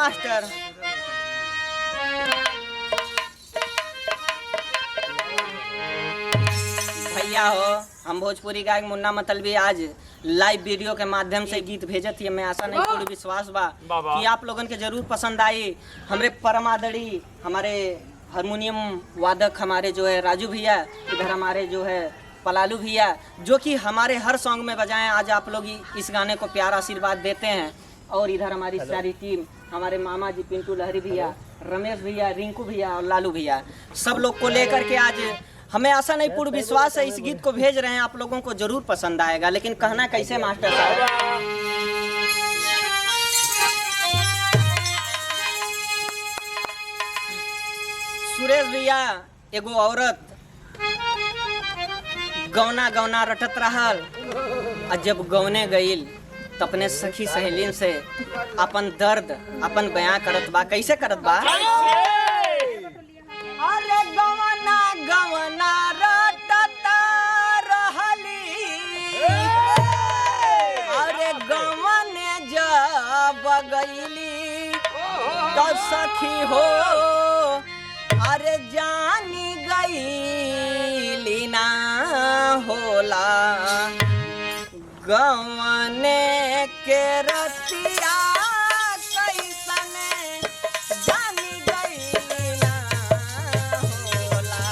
Master. भैया हो, हम भोजपुरी गायक मुन्ना मतलबी आज लाइव वीडियो के माध्यम से गीत भेजत ही। मैं आशा नहीं पूरी विश्वास बा कि आप लोगन के जरूर पसंद आई। हमरे परम आदरणीय हमारे हारमोनियम वादक हमारे जो है राजू भैया, इधर हमारे जो है पलालू भैया, जो कि हमारे हर सॉन्ग में बजाएं। आज आप लोग इस गाने को प्यार आशीर्वाद देते हैं। और इधर हमारी सारी टीम, हमारे मामा जी पिंटू लहरी भैया, रमेश भैया, रिंकू भैया और लालू भैया, सब लोग को लेकर के आज हमें आशा नहीं पूर्ण विश्वास है इस गीत को भेज रहे हैं। आप लोगों को जरूर पसंद आएगा। लेकिन कहना कैसे मास्टर साहब? सुरेश भैया, एगो औरत गौना गौना रटत रहल, और जब गौने गईल तो अपने सखी सहेलीन से अपन दर्द अपन बयां करत बा। कैसे करत बा? अरे गवना गवना रटता रहली, अरे गवने जब गईली तो सखी हो, अरे जानी गईली ना होला। गवने के रतिया कैसने जानी गईली ना होला।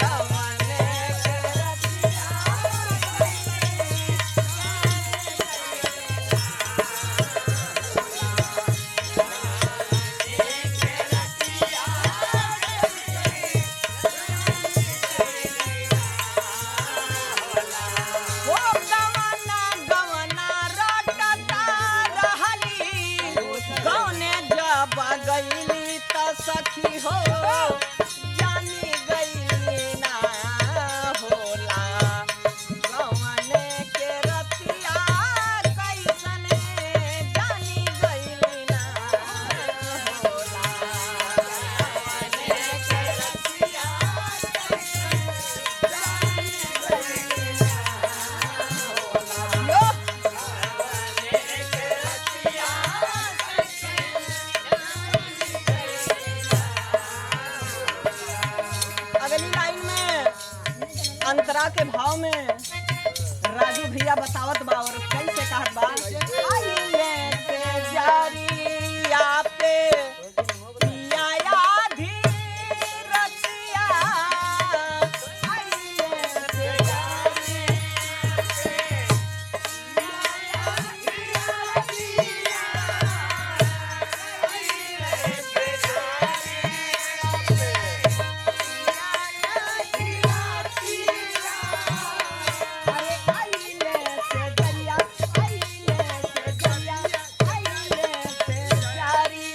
गवने के रतिया सखी हो, जानी गईली ना होला। गवने के रतिया कैसने जानी गईली ना होला। गवने के रतिया कैसने जानी गईली ना होला। अगली लाइन में अंतरा के भाव में राजू भैया बतावत बा और कैसे कहत बा। आइए से जारिया पे पिया आधी रतिया, आइए से जारिया पे पिया आधी रतिया, आइए से जारिया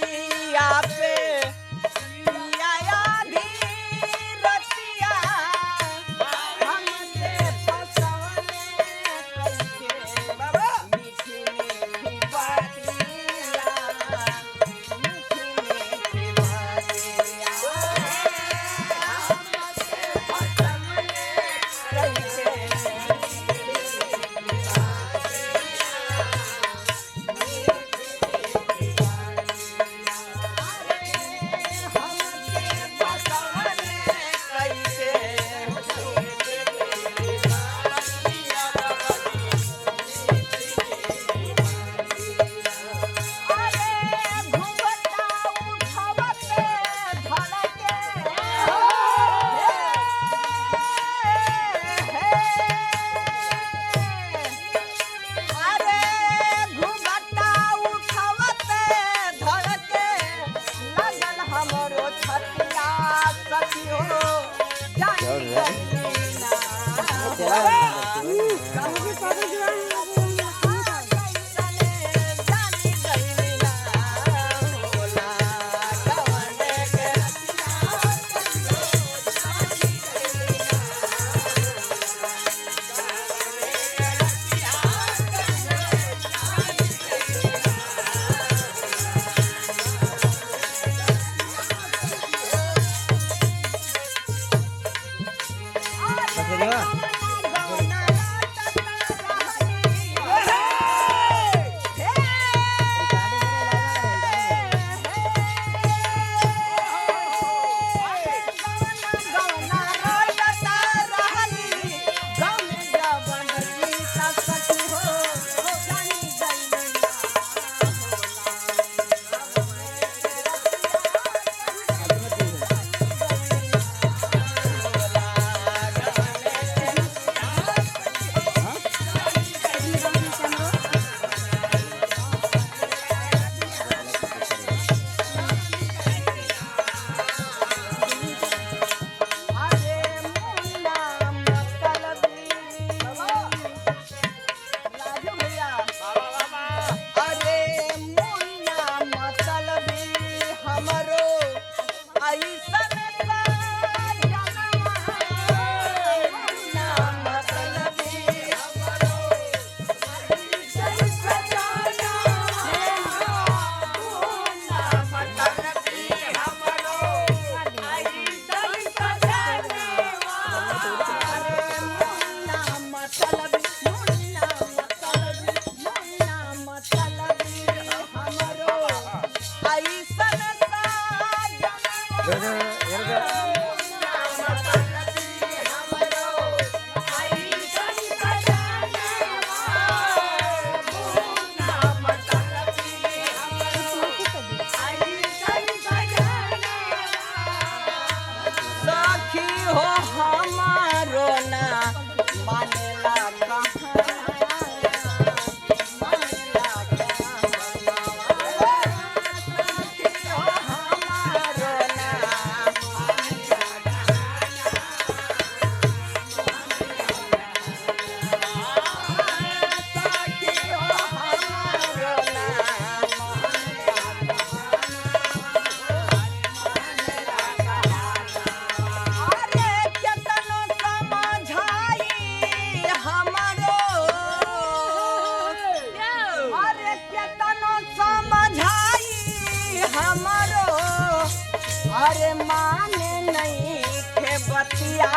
माने नहीं थे बतिया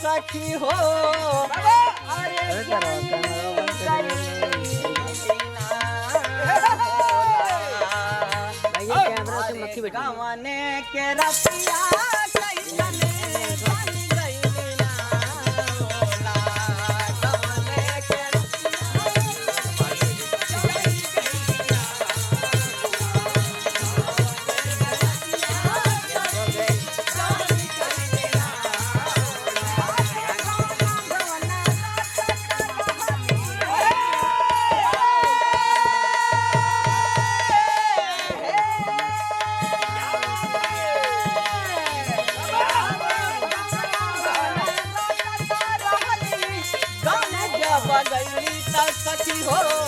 सखी हो गावने के रतिया सखी हो